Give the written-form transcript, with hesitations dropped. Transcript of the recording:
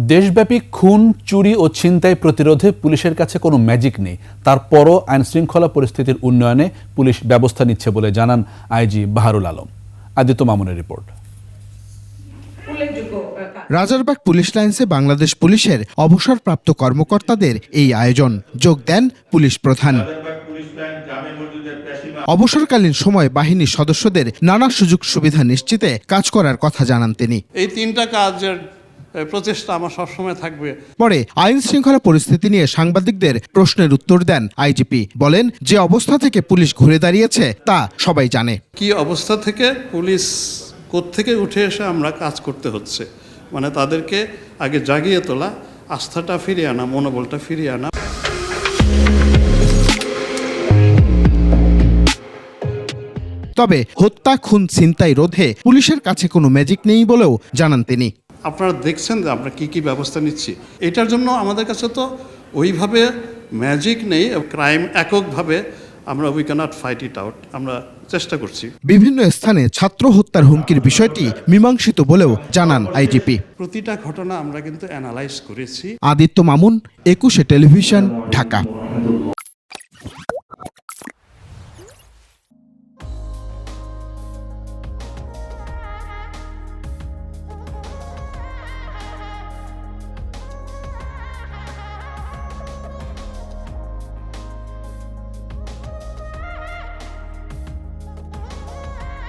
দেশব্যাপী খুন, চুরি ও ছিনতাই প্রতিরোধে পুলিশের কাছে কোনো ম্যাজিক নেই। তারপরও আইনশৃঙ্খলা পরিস্থিতির উন্নয়নে পুলিশ ব্যবস্থা নিচ্ছে বলে জানান আইজি বাহারুল আলম। আদিত্য মামুনের রিপোর্ট। রাজারবাগ পুলিশ লাইন্সে বাংলাদেশ পুলিশের অবসরপ্রাপ্ত কর্মকর্তাদের এই আয়োজন। যোগ দেন পুলিশ প্রধান। অবসরকালীন সময় বাহিনীর সদস্যদের নানা সুযোগ সুবিধা নিশ্চিতে কাজ করার কথা জানান তিনি। এই তিনটা কাজের প্রচেষ্টা আমার সবসময় থাকবে। পরে আইন শৃঙ্খলা পরিস্থিতি নিয়ে সাংবাদিকদের প্রশ্নের উত্তর দেন আইজিপি। বলেন, যে অবস্থা থেকে পুলিশ ঘুরে দাঁড়িয়েছে তা সবাই জানে। কি অবস্থা থেকে পুলিশ কোত্থেকে উঠে এসে আমরা কাজ করতে হচ্ছে, মানে তাদেরকে আগে জাগিয়ে তোলা, আস্থাটা ফিরিয়ে আনা, মনোবলটা ফিরিয়ে আনা। তবে হত্যা, খুন, ছিনতাই রোধে পুলিশের কাছে কোনো ম্যাজিক নেই বলেও জানান তিনি। আপনারা দেখছেন যে আমরা কি ব্যবস্থা নিচ্ছি। এটার জন্য আমাদের কাছে তো ওইভাবে ম্যাজিক নেই। ক্রাইম এককভাবে আমরা we can't fight it out, আমরা চেষ্টা করছি। বিভিন্ন স্থানে ছাত্র হত্যার হুমকির বিষয়টি মীমাংসিত বলেও জানান আইজিপি। প্রতিটা ঘটনা আমরা কিন্তু অ্যানালাইজ করেছি। আদিত্য মামুন, 21 টেলিভিশন, ঢাকা।